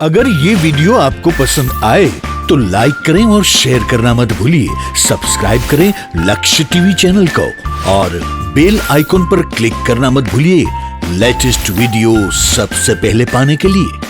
अगर ये वीडियो आपको पसंद आए तो लाइक करें और शेयर करना मत भूलिए। सब्सक्राइब करें लक्ष्य टीवी चैनल को और बेल आइकॉन पर क्लिक करना मत भूलिए लेटेस्ट वीडियो सबसे पहले पाने के लिए।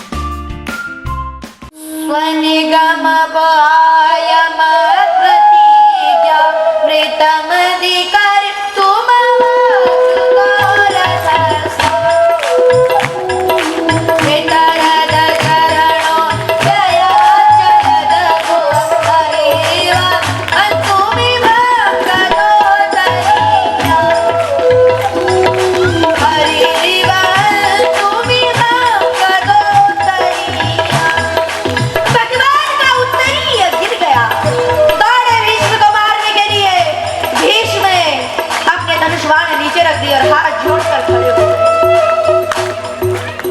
और हाथ जोड़कर खड़े हो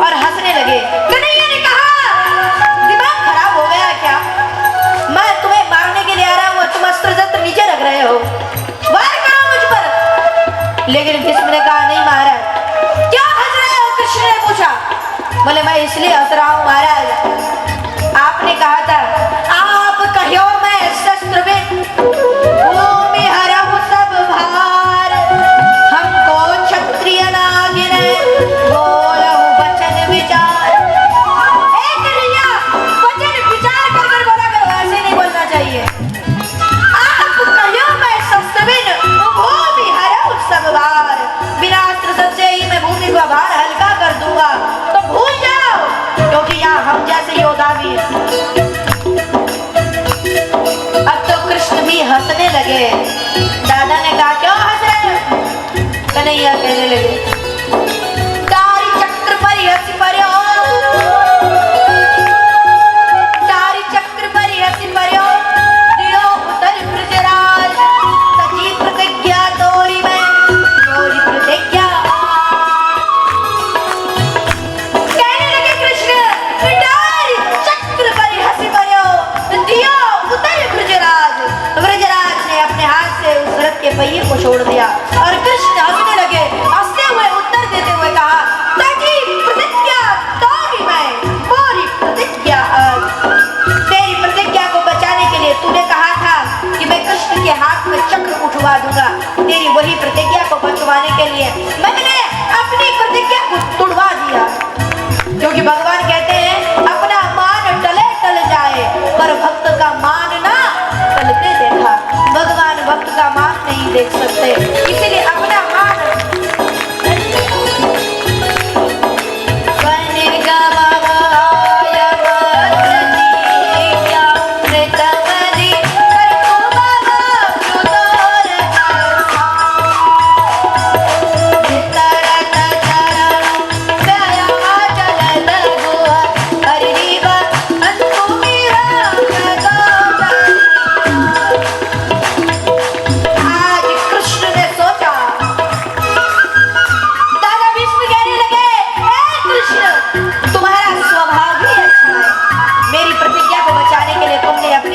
और हंसने लगे। कन्हैया ने कहा, दिमाग खराब हो गया क्या? मैं तुम्हें मारने के लिए आ रहा हूँ और तुम अस्त्र शस्त्र नीचे रख रहे हो, वार करो मुझ पर। लेकिन भीष्म ने कहा, नहीं महाराज। क्यों हंस रहे हो? कृष्ण ने पूछा। बोले, मैं इसलिए हंस रहा हूँ महाराज, आपने कहा था आप कहो मैं शस्त्र में भूमि हरहु सब भार, हमको क्षत्रिय नागिन बोलहु वचन विचार। कन्हैया, वचन विचार कर बोला करो, ऐसे नहीं बोलना चाहिए। आप कहो मैं शस्त्र में भूमि हरहु सब भार, बिना अस्त्र शस्त्र ही मैं भूमि का भार हल्का कर दूंगा, तो भूल जाओ, क्योंकि यहाँ हम जैसे योद्धा भी हैं। अब तो कृष्ण भी हंसने लगे। दादा ने कहा, क्यों हंस रहे हो? कन्हैया कहने लगे, कारी चक्र पर हंसी पर्यो, कारी चक्र पर हंसी पर्यो, दियो उतर ब्रजराज, सची प्रतिज्ञा तोरी में, तोरी प्रतिज्ञा। कहने लगे कृष्ण, कारी चक्र पर हंसी पर्यो, दियो उतर ब्रजराज। ब्रजराज ने अपने हाथ से उस रथ के पहिए को छोड़ दिया और कृष्ण हंसने लगे। हंसते हुए उत्तर देते हुए कहा, सची प्रतिज्ञा तोरी मैं, मोरी प्रतिज्ञा आज। तेरी प्रतिज्ञा को बचाने के लिए तूने कहा था कि मैं कृष्ण के हाथ में चक्र उठवा दूंगा, तेरी वही प्रतिज्ञा को बचवाने के लिए मैंने अपनी प्रतिज्ञा को तोड़वा दिया। क्योंकि भगवान कहते हैं, अपना मान टले टल जाए पर भक्त का मान ना टलते देखा। भगवान भक्त का मान नहीं देख सकते, इसीलिए अपना मान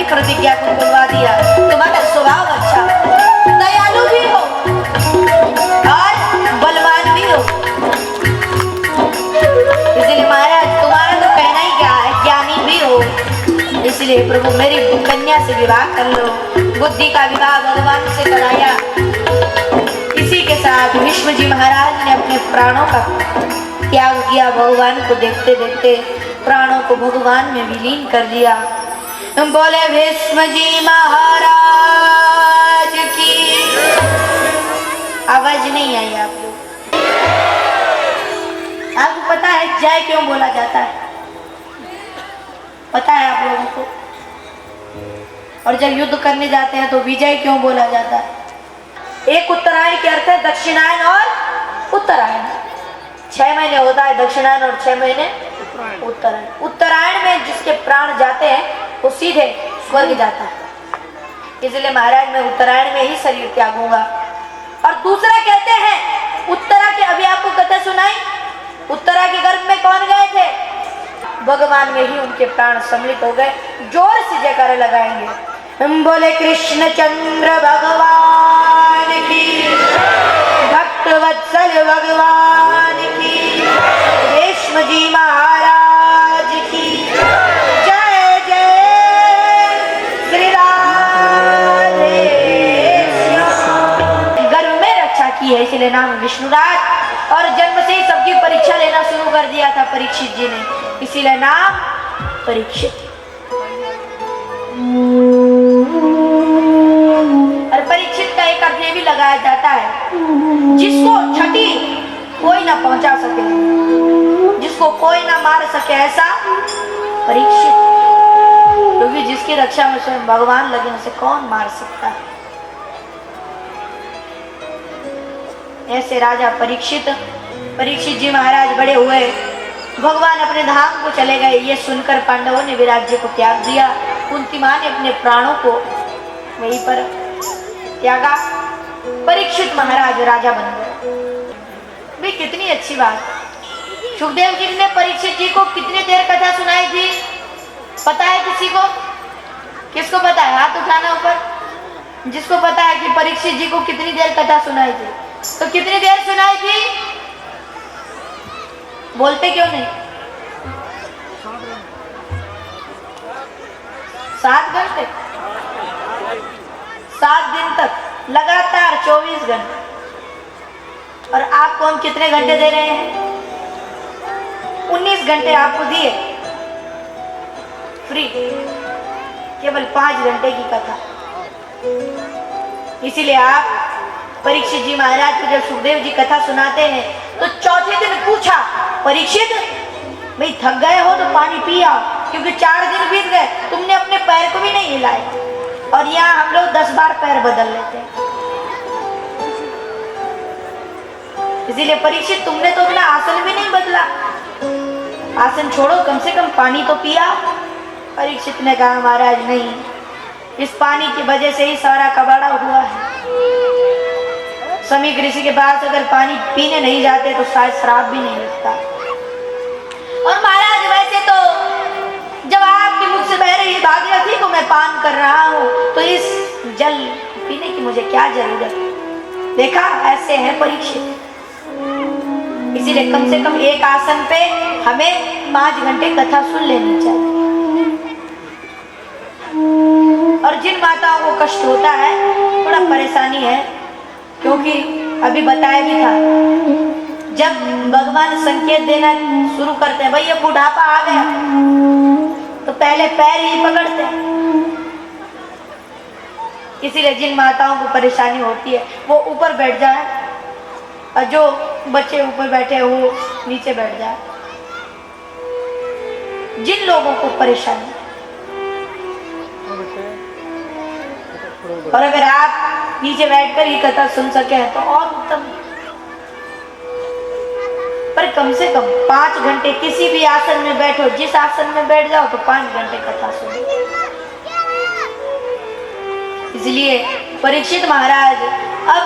प्रतिज्ञा को तोड़वा दिया। तुम्हारा स्वभाव अच्छा, दयालु भी हो और बलवान भी हो, इसलिए महाराज तुम्हारा तो कहना ही क्या है, ज्ञानी भी हो। इसलिए प्रभु मेरी कन्या से विवाह कर लो। बुद्धि का विवाह भगवान से कराया। इसी के साथ भीष्म जी महाराज ने अपने प्राणों का त्याग किया। भगवान को देखते देखते प्राणों को भगवान में विलीन कर दिया। तुम बोले भीष्म जी महाराज की। आवाज नहीं आई आप लोग? आपको पता है जय क्यों बोला जाता है? पता है आप लोगों को? और जब युद्ध करने जाते हैं तो विजय क्यों बोला जाता है? एक उत्तरायण के अर्थ है दक्षिणायन और उत्तरायण। 6 महीने होता है दक्षिणायन और 6 महीने उत्तरायण। उत्तरायण में जिसके प्राण जाते हैं वो सीधे स्वर्ग जाता है, इसलिए महाराज मैं उत्तरायण में ही शरीर त्यागूंगा। और दूसरा कहते हैं उत्तरा के, अभी आपको कथा सुनाई, उत्तरा के गर्भ में कौन गए थे? भगवान में ही उनके प्राण सम्मिलित हो गए। जोर से जयकारा लगाएंगे, हम बोले कृष्ण चंद्र भगवान की, भक्त वत्सल भगवान की, भीष्म जी महाराज की। विष्णुराज, और जन्म से ही सबकी परीक्षा लेना शुरू कर दिया था परीक्षित जी ने, इसीलिए नाम परीक्षित। और परीक्षित का एक अर्थ ये भी लगाया जाता है, जिसको छठी कोई ना पहुंचा सके, जिसको कोई ना मार सके, ऐसा परीक्षित। क्योंकि जिसकी रक्षा में स्वयं भगवान लगे उसे कौन मार सकता है। ऐसे राजा परीक्षित जी महाराज बड़े हुए, भगवान अपने धाम को चले गए। ये सुनकर पांडवों ने भी राज्य को त्याग दिया। कुंती मां ने अपने प्राणों को वहीं पर त्यागा। परीक्षित महाराज राजा बन गए। भाई कितनी अच्छी बात। सुखदेव जी ने परीक्षित जी को कितनी देर कथा सुनाई थी, पता है किसी को? किसको पता है? हाथ उठाना ऊपर। जिसको पता है कि परीक्षित जी को कितनी देर कथा सुनाई थी, तो कितनी देर सुनाई थी? बोलते क्यों नहीं? 7 घंटे, 7 दिन तक लगातार 24 घंटे। और आपको हम कितने घंटे दे रहे हैं? 19 घंटे आपको दिए फ्री, केवल 5 घंटे की कथा। इसीलिए आप परीक्षित जी महाराज को जब सुखदेव जी कथा सुनाते हैं तो चौथे दिन पूछा, परीक्षित भाई थक गए हो तो पानी पिया, क्योंकि 4 दिन बीत गए, तुमने अपने पैर को भी नहीं हिलाया। और यहाँ हम लोग 10 बार पैर बदल लेते हैं। इसीलिए परीक्षित तुमने तो अपना आसन भी नहीं बदला, आसन छोड़ो, कम से कम पानी तो पिया। परीक्षित ने कहा, महाराज नहीं, इस पानी की वजह से ही सारा कबाड़ा हुआ है। समीक ऋषि के पास अगर पानी पीने नहीं जाते तो शायद श्राप भी नहीं लगता। और महाराज वैसे तो जब आपके मुख से बह रही भागीरथी को मैं पान कर रहा हूँ तो इस जल पीने की मुझे क्या जरूरत। देखा, ऐसे है परीक्षित। इसीलिए कम से कम एक आसन पे हमें 5 घंटे कथा सुन लेनी चाहिए। और जिन माताओं को कष्ट होता है, थोड़ा परेशानी है, क्योंकि अभी बताया भी था, जब भगवान संकेत देना शुरू करते हैं, भाई ये बुढ़ापा आ गया, तो पहले पैर ही पकड़ते हैं। इसीलिए जिन माताओं को परेशानी होती है वो ऊपर बैठ जाए, और जो बच्चे ऊपर बैठे हैं वो नीचे बैठ जाए। जिन लोगों को परेशानी, और अगर आप नीचे बैठकर ही कथा सुन सके हैं तो और उत्तम। पर कम से कम 5 घंटे किसी भी आसन में बैठो, जिस आसन में बैठ जाओ तो 5 घंटे कथा सुनो। इसलिए परीक्षित महाराज अब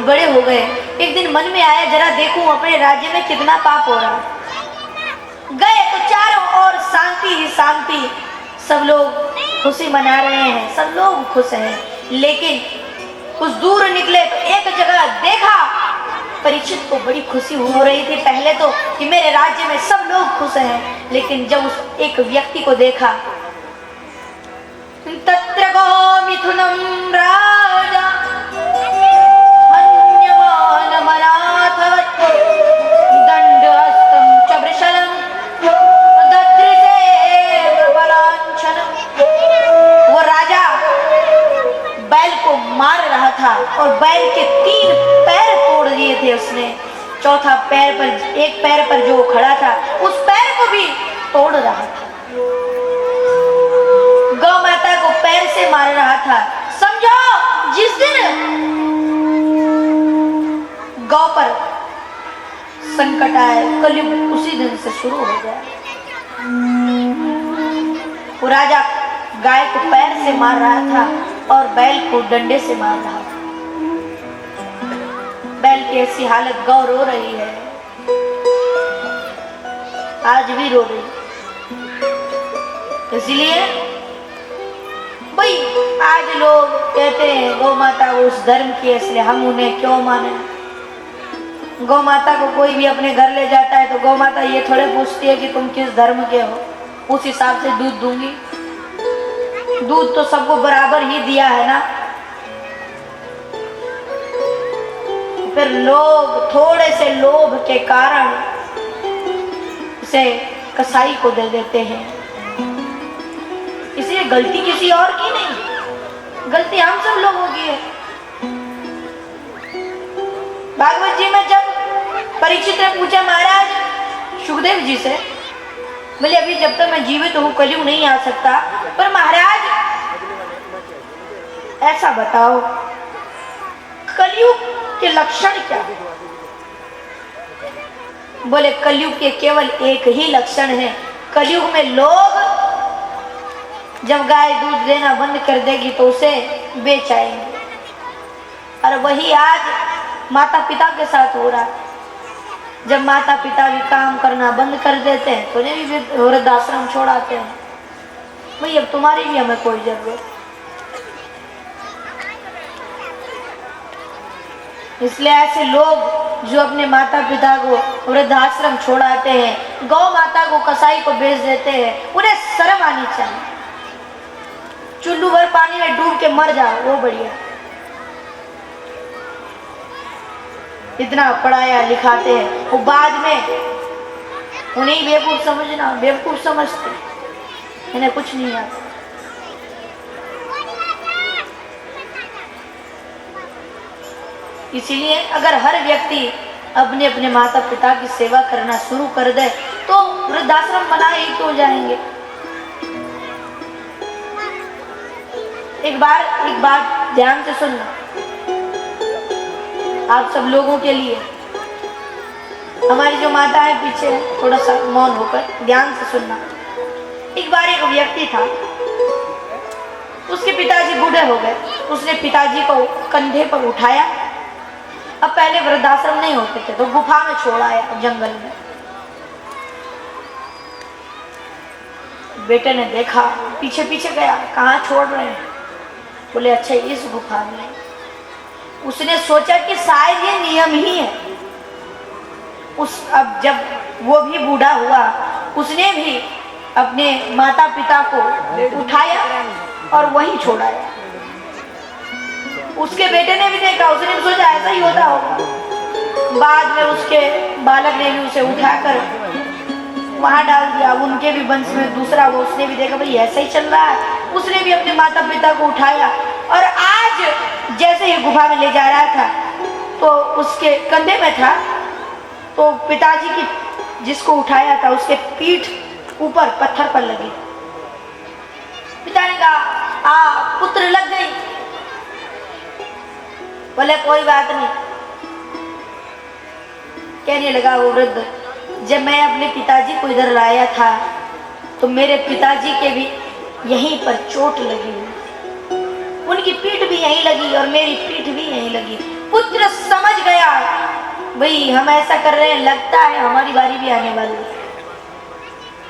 बड़े हो गए। एक दिन मन में आया, जरा देखूं अपने राज्य में कितना पाप हो रहा है। गए तो चारों ओर शांति ही शांति, सब लोग खुशी मना रहे हैं, सब लोग खुश हैं। लेकिन कुछ दूर निकले तो एक जगह देखा, परीक्षित को बड़ी खुशी हो रही थी पहले तो कि मेरे राज्य में सब लोग खुश हैं। लेकिन जब उस एक व्यक्ति को देखा, तत्र गो मिथुनम राजा हन्यमान मनाथवत् दंडहस्तं च वृषलं ददृशे प्रबलांछनम्। वो राजा बैल को मार रहा था और बैल के 3 पैर तोड़ दिए थे उसने। चौथा पैर पर, एक पैर पर जो खड़ा था उस पैर को भी तोड़ रहा था। गौ माता को पैर से मार रहा था। समझो, जिस दिन गौ पर संकट आए, कलयुग उसी दिन से शुरू हो गया। वो राजा गाय को पैर से मार रहा था और बैल को डंडे से मार रहा था। बैल की ऐसी हालत, गौ रो रही है, आज भी रो रही। इसलिए भाई आज लोग कहते हैं गौ माता उस धर्म की है, इसलिए हम उन्हें क्यों माने। गौ माता को कोई भी अपने घर ले जाता है तो गौ माता ये थोड़े पूछती है कि तुम किस धर्म के हो, उस हिसाब से दूध दूंगी। दूध तो सबको बराबर ही दिया है ना। फिर लोग थोड़े से लोभ के कारण उसे कसाई को दे देते हैं। इसलिए गलती किसी और की नहीं, गलती हम सब लोगों की है। भागवत जी में जब परीक्षित ने पूछा महाराज सुखदेव जी से, बोले अभी जब तक मैं जीवित हूं कलयुग नहीं आ सकता, पर महाराज ऐसा बताओ कलयुग के लक्षण क्या है? बोले कलयुग के केवल एक ही लक्षण है, कलयुग में लोग जब गाय दूध देना बंद कर देगी तो उसे बेच आएंगे। और वही आज माता पिता के साथ हो रहा है। जब माता पिता भी काम करना बंद कर देते हैं तो उन्हें भी वृद्धाश्रम छोड़ाते हैं। भाई अब तुम्हारी भी हमें कोई जरूरत। इसलिए ऐसे लोग जो अपने माता पिता को वृद्धाश्रम छोड़ाते हैं, गौ माता को कसाई को बेच देते हैं, उन्हें शर्म आनी चाहिए। चुल्लू भर पानी में डूब के मर जाओ वो बढ़िया। इतना पढ़ाया लिखाते हैं, वो बाद में उन्हें बेवकूफ समझना, बेवकूफ समझते, इन्हें कुछ नहीं आता। इसीलिए अगर हर व्यक्ति अपने अपने माता पिता की सेवा करना शुरू कर दे तो वृद्धाश्रम बना ही तो जाएंगे। एक बात ध्यान से सुनना, आप सब लोगों के लिए। हमारी जो माता है पीछे थोड़ा सा मौन होकर ध्यान से सुनना। एक बार एक व्यक्ति था, उसके पिताजी बूढ़े हो गए। उसने पिताजी को कंधे पर उठाया। अब पहले वृद्धाश्रम नहीं होते थे तो गुफा में छोड़ आया जंगल में। बेटे ने देखा, पीछे पीछे गया, कहाँ छोड़ रहे हैं? बोले अच्छा इस गुफा में। उसने सोचा कि शायद ये नियम ही है। अब जब वो भी बूढ़ा हुआ, उसने भी अपने माता पिता को उठाया और वहीं छोड़ाया। उसके बेटे ने भी देखा, उसने भी सोचा ऐसा ही होता होगा। बाद में उसके बालक ने भी उसे उठाकर वहां डाल दिया। उनके भी वंश में दूसरा वो, उसने भी देखा भाई ऐसा ही चल रहा है। उसने भी अपने माता पिता को उठाया और आज जैसे ही गुफा में ले जा रहा था तो उसके कंधे में था, तो पिताजी की जिसको उठाया था उसके पीठ ऊपर पत्थर पर लगी। पिता ने कहा पुत्र लग गई। बोले कोई बात नहीं। कहने लगा वो वृद्ध, जब मैं अपने पिताजी को इधर लाया था तो मेरे पिताजी के भी यहीं पर चोट लगी हुई, उनकी पीठ भी यहीं लगी और मेरी पीठ भी यहीं लगी। पुत्र समझ गया भाई हम ऐसा कर रहे हैं, लगता है हमारी बारी भी आने वाली है।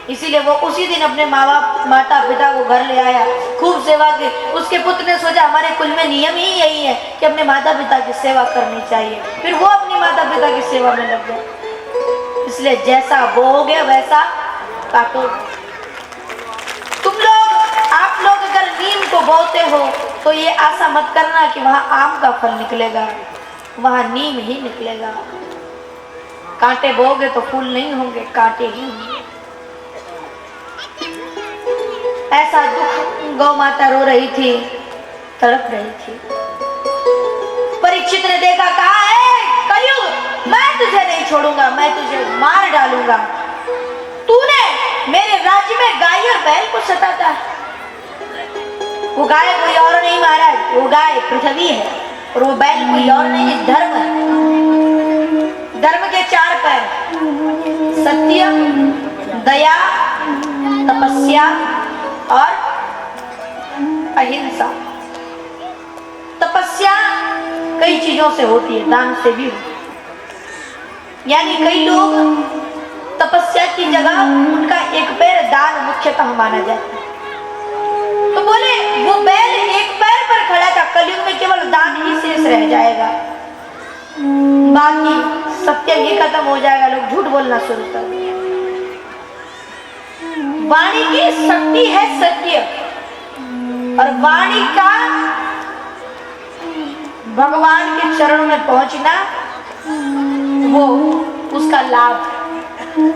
इसीलिए वो उसी दिन अपने माता पिता को घर ले आया, खूब सेवा की। उसके पुत्र ने सोचा हमारे कुल में नियम ही यही है कि अपने माता पिता की सेवा करनी चाहिए। फिर वो अपनी माता पिता की सेवा में लग गया। इसलिए जैसा बोओगे वैसा काटो। आप लोग अगर नीम को बोते हो तो ये आशा मत करना कि वहां आम का फल निकलेगा, वहां नीम ही निकलेगा। कांटे बोओगे तो फूल नहीं होंगे, कांटे ही होंगे। ऐसा दुख गौ माता रो रही थी, तड़प रही थी। परीक्षित ने देखा, कहा है कलयुग मैं तुझे नहीं छोड़ूंगा, मैं तुझे मार डालूंगा। तूने मेरे राज्य में गाय और बैल को सताता है। वो गाय कोई और नहीं महाराज, वो गाय पृथ्वी है और वो बैल कोई और नहीं, धर्म है। धर्म के 4 पैर, सत्य, दया, तपस्या और अहिंसा। तपस्या कई चीजों से होती है, दान से भी होती है। यानी कई लोग तपस्या की जगह उनका एक पैर दान मुख्यतः माना जाता है। तो बोले वो बैल एक पैर पर खड़ा था, कलयुग में केवल दान ही शेष रह जाएगा, बाकी सत्य ही खत्म हो जाएगा। लोग झूठ बोलना शुरू कर दिया। वाणी की शक्ति है सत्य, और वाणी का भगवान के चरणों में पहुंचना वो उसका लाभ है।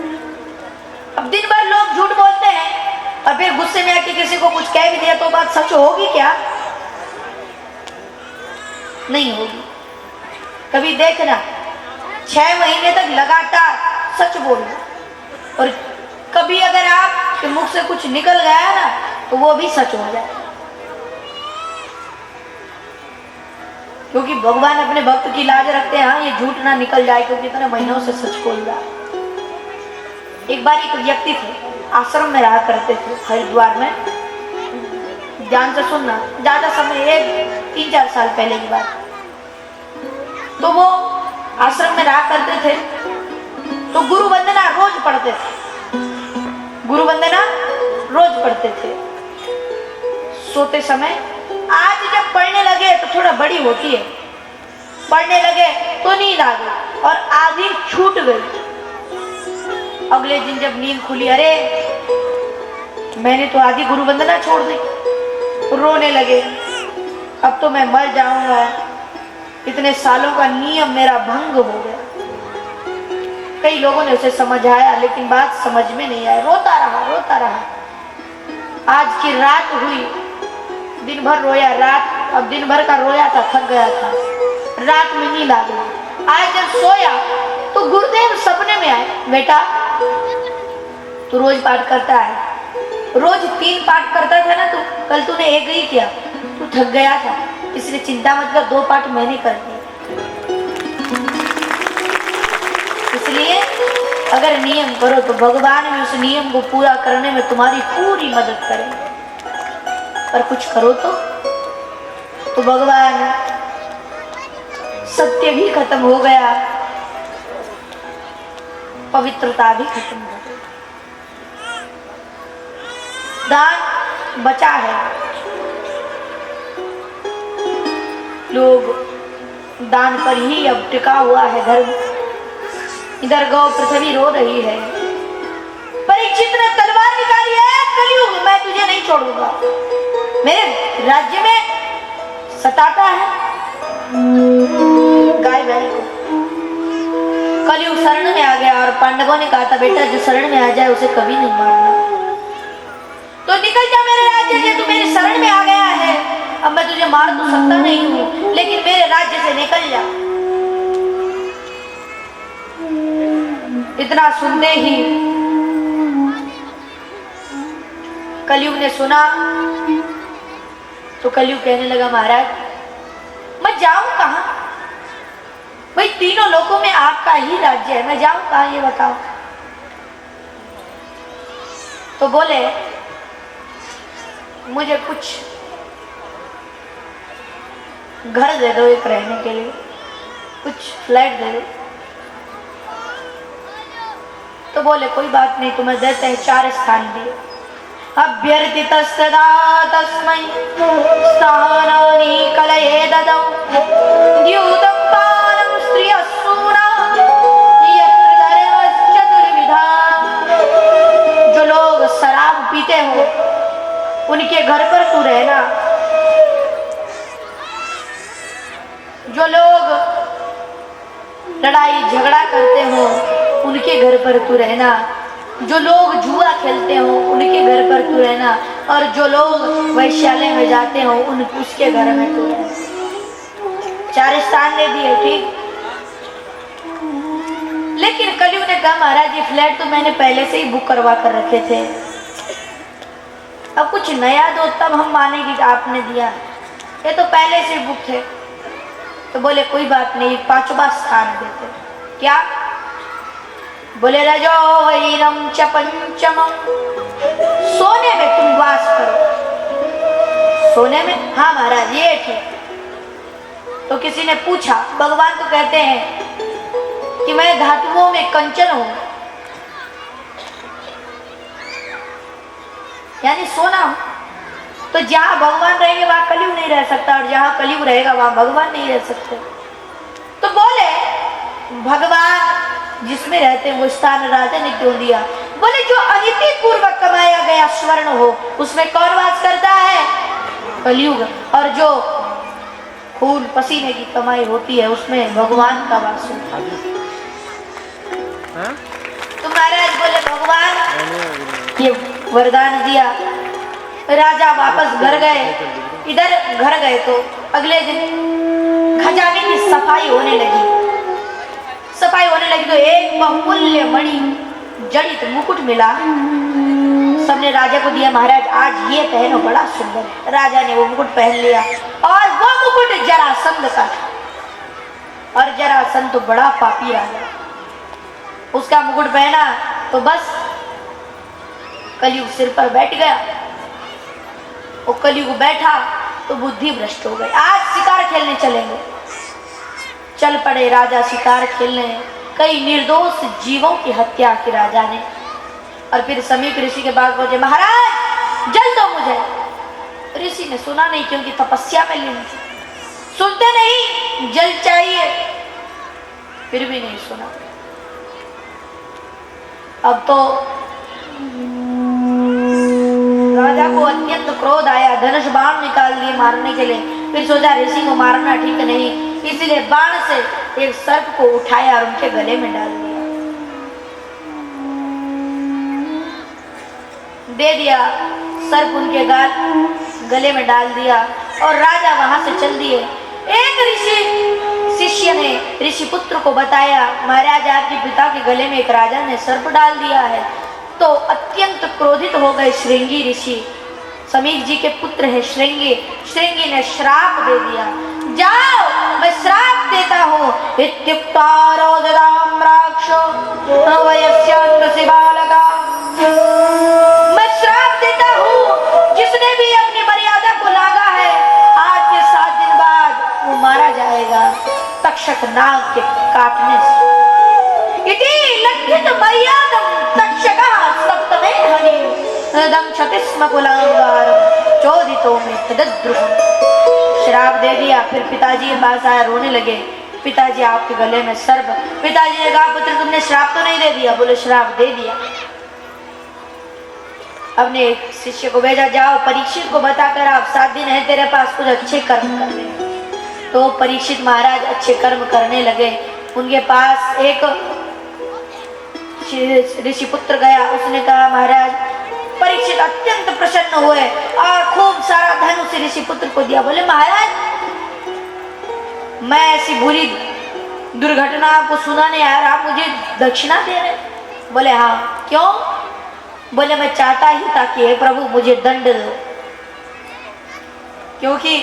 अब दिन भर लोग झूठ बोलते हैं और फिर गुस्से में आके किसी को कुछ कह भी दिया तो बात सच होगी क्या? नहीं होगी। कभी देखना 6 महीने तक लगातार सच बोलना, और कभी अगर आपके मुख से कुछ निकल गया ना तो वो भी सच हो जाए, क्योंकि भगवान अपने भक्त की लाज रखते हैं। हाँ, ये झूठ ना निकल जाए, क्योंकि इतने महीनों से सच बोल रहा। एक बार एक व्यक्ति थे, आश्रम में रहा करते थे हरिद्वार में। ध्यान से सुनना, ज्यादा समय 3-4 साल पहले की बात। तो वो आश्रम में रहा करते थे, तो गुरु वंदना रोज पढ़ते थे। गुरु वंदना रोज पढ़ते थे सोते समय। आज जब पढ़ने लगे तो थोड़ा बड़ी होती है, पढ़ने लगे तो नींद आ गई और आधी छूट गई। अगले दिन जब नींद खुली, अरे मैंने तो आधी गुरु वंदना छोड़ दी। रोने लगे, अब तो मैं मर जाऊंगा, इतने सालों का नियम मेरा भंग हो गया। कई लोगों ने उसे समझाया, लेकिन बात समझ में नहीं आई। रोता रहा। आज की रात हुई, दिन भर रोया। रात, अब दिन भर का रोया था, थक गया था, रात में नींद आ गई। आज जब सोया तो गुरुदेव सपने में आए, बेटा तू रोज पाठ करता है, रोज 3 पाठ करता था ना, तू कल तूने 1 ही किया, तू थक गया था, इसलिए चिंता मत कर, 2 पाठ मैंने कर दिए। इसलिए अगर नियम करो तो भगवान भी उस नियम को पूरा करने में तुम्हारी पूरी मदद करेंगे। पर कुछ करो तो भगवान, सत्य भी खत्म हो गया, पवित्रता भी खत्म हो गई, दान बचा है। लोग दान पर ही अब टिका हुआ है धर्म। इधर गौ पृथ्वी रो रही है, परीक्षित ने तलवार निकाली है, कलयुग मैं तुझे नहीं छोड़ूंगा, मेरे राज्य में सताता है गाय बैल को। कलयुग शरण में आ गया और पांडवों ने कहा था, बेटा जो शरण में आ जाए उसे कभी नहीं मारना, तो निकल जा मेरे राज्य से, तू मेरे शरण में आ गया है, अब मैं तुझे मार तो सकता नहीं हूं, लेकिन मेरे राज्य से निकल जा। इतना सुनते ही कलयुग ने सुना तो कलयुग कहने लगा, महाराज मैं जाऊं कहां? भाई तीनों लोकों में आपका ही राज्य है, मैं जाऊं कहां ये बताओ। तो बोले, मुझे कुछ घर दे दो एक रहने के लिए, कुछ फ्लैट दे दो। तो बोले कोई बात नहीं, तुम्हें देते हैं 4 स्थान दिए। अभ्यर्थितस्तदा तस्मै स्थानानि कलये ददौ द्यूतं पानं स्त्रियस्सूना यत्र धर्मश्च दुर्विधा। जो लोग शराब पीते हो उनके घर पर तू रहना, जो लोग लड़ाई झगड़ा करते हो उनके घर पर तू रहना, जो लोग जुआ खेलते हो उनके घर पर तू रहना, और जो लोग वैश्यालय में जाते हो उसके घर में तू रहना। 4 स्थान दे दिए, ठीक। लेकिन कलयुग ने कहा, महाराज ये फ्लैट तो मैंने पहले से ही बुक करवा कर रखे थे, अब कुछ नया दो तब हम मानेंगे कि आपने दिया, ये तो पहले से बुक थे। तो बोले कोई बात नहीं, 5वां स्थान देते। क्या? बोले रजो वैरम च पंचमम, सोने में तुम वास करो। सोने में? हाँ महाराज ये ठीक। तो किसी ने पूछा, भगवान तो कहते हैं कि मैं धातुओं में कंचन हूं, यानी सोना हूं, तो जहां भगवान रहेंगे वहां कलयुग नहीं रह सकता, और जहां कलयुग रहेगा वहां भगवान नहीं रह सकते। तो बोले भगवान जिसमें रहते हैं वो स्थान राजा ने क्यों दिया? बोले जो अनिति पूर्वक कमाया गया स्वर्ण हो उसमें कौन वास करता है? कलयुग। और जो खून पसीने की कमाई होती है उसमें भगवान का वास होता है। तो महाराज बोले भगवान ये वरदान दिया, राजा वापस घर गए। इधर घर गए तो अगले दिन खजाने की सफाई होने लगी। सफाई होने लगी तो एक बहुमूल्य मणि जड़ित मुकुट मिला। सबने राजा को दिया, महाराज आज ये पहनो, बड़ा सुंदर है। राजा ने वो मुकुट पहन लिया और वो मुकुट जरासंध का था। और जरासंध तो बड़ा पापी राजा, उसका मुकुट पहना तो बस कलयुग सिर पर बैठ गया। वो कलयुग बैठा तो बुद्धि भ्रष्ट हो गई। आज शिकार खेलने चलेंगे, चल पड़े राजा शिकार खेलने। कई निर्दोष जीवों की हत्या की राजा ने। और फिर समीप ऋषि के पास पहुंचे, महाराज जल दो मुझे। ऋषि ने सुना नहीं क्योंकि तपस्या में लीन थी, सुनते नहीं जल चाहिए, फिर भी नहीं सुना। अब तो राजा को अत्यंत क्रोध आया, धनुष बाण निकाल दिए मारने के लिए। फिर सोचा ऋषि को मारना ठीक नहीं, इसलिए बाण से एक सर्प को उठाया और उनके गले में डाल दिया, दे दिया। सर्प उनके गले में डाल दिया और राजा वहां से चल दिए। एक ऋषि शिष्य ने ऋषि पुत्र को बताया, महाराज आपके पिता के गले में एक राजा ने सर्प डाल दिया है। तो अत्यंत क्रोधित हो गए श्रृंगी ऋषि, समीप जी के पुत्र है श्रृंगी। श्रृंगी ने श्राप दे दिया, जाओ मैं श्राप देता हूँ। मैं श्राप देता हूँ, जिसने भी अपनी मर्यादा को लांघा है आज के 7 दिन बाद वो मारा जाएगा तक्षक नाग के काटने से। इति लंघित मर्यादं तक्षकः सप्तमे हरि दंशति स्म कुलांगारं चोदितो में तदद्रुहम्। श्राप दे दिया। फिर पिताजी के पास आया, रोने लगे, पिताजी आपके गले में सर्प। पिताजी ने कहा पुत्र तुमने श्राप तो नहीं दे दिया? बोले श्राप दे दिया। अपने शिष्य को भेजा, जाओ परीक्षित को बताकर आप 7 दिन है तेरे पास, कुछ अच्छे कर्म करने। तो परीक्षित महाराज अच्छे कर्म करने लगे। उनके पास एक ऋषि पुत्र गया, उसने कहा महाराज, परीक्षित अत्यंत प्रसन्न हुए और खूब सारा धन उस ऋषि पुत्र को दिया। बोले महाराज मैं ऐसी बुरी दुर्घटना आपको सुनाने आया और आप मुझे दक्षिणा दे रहे? बोले हाँ। क्यों? बोले मैं चाहता ही था कि हे प्रभु मुझे दंड दो, क्योंकि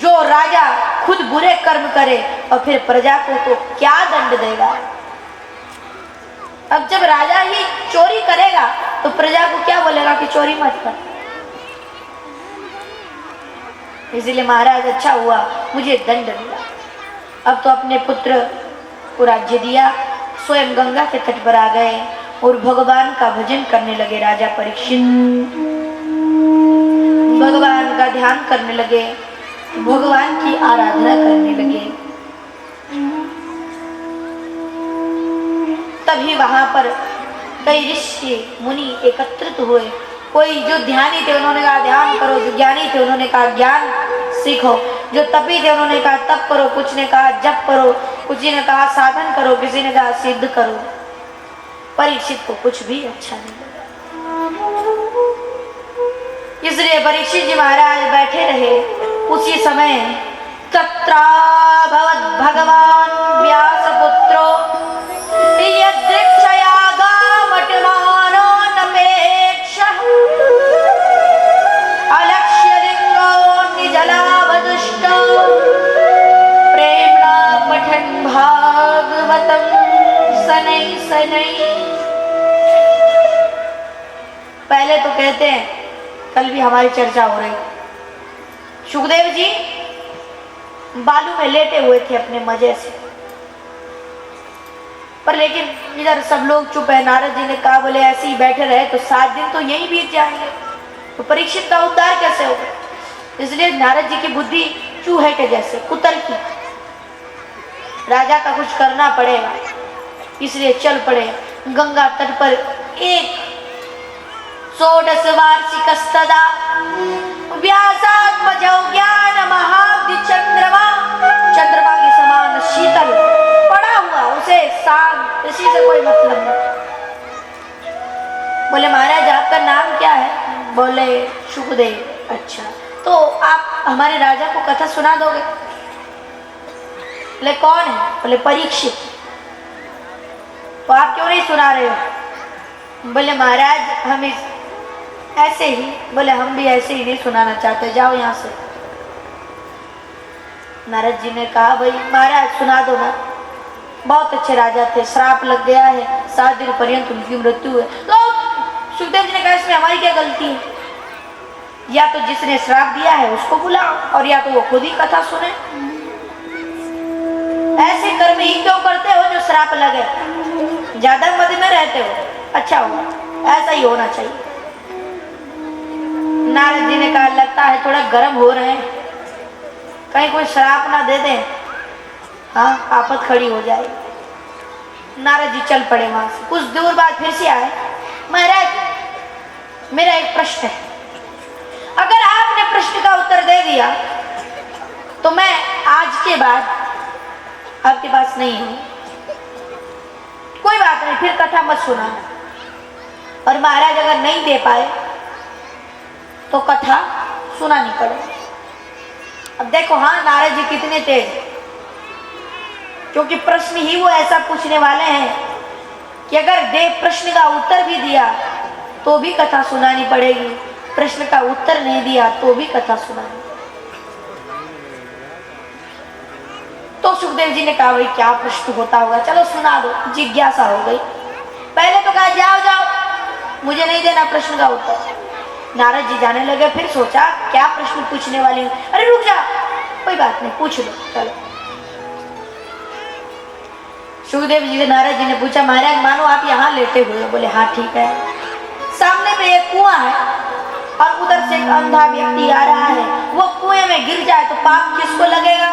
जो राजा खुद बुरे कर्म करे और फिर प्रजा को तो क्या दंड देगा। अब जब राजा ही चोरी करेगा तो प्रजा को क्या बोलेगा कि चोरी मत कर। इसलिए महाराज अच्छा हुआ मुझे दंड दिया। अब तो अपने पुत्र को राज्य दिया, स्वयं गंगा के तट पर आ गए और भगवान का भजन करने लगे। राजा परीक्षित भगवान का ध्यान करने लगे, भगवान की आराधना करने लगे। तभी वहां पर कई ऋषि मुनि एकत्रित हुए। कोई जो ध्यानी थे उन्होंने कहा ध्यान करो, जो ज्ञानी थे उन्होंने कहा ज्ञान सीखो, जो तपी थे उन्होंने कहा तप करो, कुछ ने कहा जप करो, कुछ ने कहा साधन करो, किसी ने कहा सिद्ध करो। परीक्षित को कुछ भी अच्छा नहीं लगा, इसलिए परीक्षित जी महाराज बैठे रहे। उसी समय तत्राभवत् भगवान व्यासपुत्रो यदृक्षयागामटमानो नपेक्षः अलक्ष्यलिङ्गो निजलावदुष्टो प्रेम्णा पठन् भागवतं शनैः शनैः। पहले तो कहते हैं, कल भी हमारी चर्चा हो रही, सुखदेव जी बालू में लेटे हुए थे अपने मजे से, पर लेकिन इधर सब लोग चुप है। नारद जी ने कहा बोले ऐसे ही बैठे रहे तो 7 दिन तो यही बीत जाएंगे, तो परीक्षित का उद्धार कैसे होगा। इसलिए नारद जी की बुद्धि चूहे के जैसे कुतर की, राजा का कुछ करना पड़ेगा, इसलिए चल पड़े। गंगा तट पर एक 16 वार्षिकस्तदा व्यासात्मजौ ज्ञान महाब्धि चंद्रमा किसी से कोई मतलब नहीं। बोले महाराज आपका नाम क्या है? बोले सुखदेव। अच्छा, तो आप हमारे राजा को कथा सुना दोगे? बोले कौन है? बोले परीक्षित। तो आप क्यों नहीं सुना रहे हो? बोले महाराज हम ऐसे ही। बोले हम भी ऐसे ही नहीं सुनाना चाहते, जाओ यहाँ से। नारद जी ने कहा भाई महाराज सुना दो ना, बहुत अच्छे राजा थे, श्राप लग गया है, 7 दिन पर्यंत उनकी मृत्यु है। तो सुखदेव जी ने कहा इसमें हमारी क्या गलती है? या तो जिसने श्राप दिया है उसको बुलाओ, और या तो वो खुद ही कथा सुने। ऐसे कर्म ही क्यों करते हो जो श्राप लगे? ज्यादा मद में रहते हो, अच्छा हो, ऐसा ही होना चाहिए। नारद जी ने कहा लगता है थोड़ा गर्म हो रहे हैं, कहीं कोई श्राप ना दे दे, हाँ आफत खड़ी हो जाए। नारद जी चल पड़े वहां से। कुछ दूर बाद फिर से आए। महाराज मेरा एक प्रश्न है, अगर आपने प्रश्न का उत्तर दे दिया तो मैं आज के बाद आपके पास नहीं हूं। कोई बात नहीं, फिर कथा मत सुनाना। और महाराज अगर नहीं दे पाए तो कथा सुनानी पड़ेगी। अब देखो हाँ नारद जी कितने तेज, क्योंकि प्रश्न ही वो ऐसा पूछने वाले हैं कि अगर देव प्रश्न का उत्तर भी दिया तो भी कथा सुनानी पड़ेगी, प्रश्न का उत्तर नहीं दिया तो भी कथा सुनानी। तो सुखदेव जी ने कहा भाई क्या प्रश्न होता होगा, चलो सुना दो, जिज्ञासा हो गई। पहले तो कहा जाओ जाओ, मुझे नहीं देना प्रश्न का उत्तर। नारद जी जाने लगे, फिर सोचा क्या प्रश्न पूछने वाले हैं। अरे रुक जा, कोई बात नहीं पूछ लो, चलो। सुखदेव जी से नारद जी ने पूछा महाराज मानो आप यहाँ लेटे हुए हो। बोले हाँ ठीक है। सामने में एक कुआं है और उधर से एक अंधा व्यक्ति आ रहा है, वो कुएं में गिर जाए तो पाप किसको लगेगा?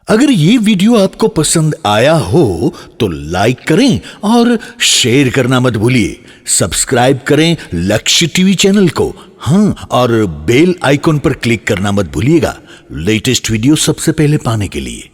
अगर ये वीडियो आपको पसंद आया हो तो लाइक करें और शेयर करना मत भूलिए। सब्सक्राइब करें लक्ष्य टीवी चैनल को, हाँ, और बेल आइकॉन पर क्लिक करना मत भूलिएगा लेटेस्ट वीडियो सबसे पहले पाने के लिए।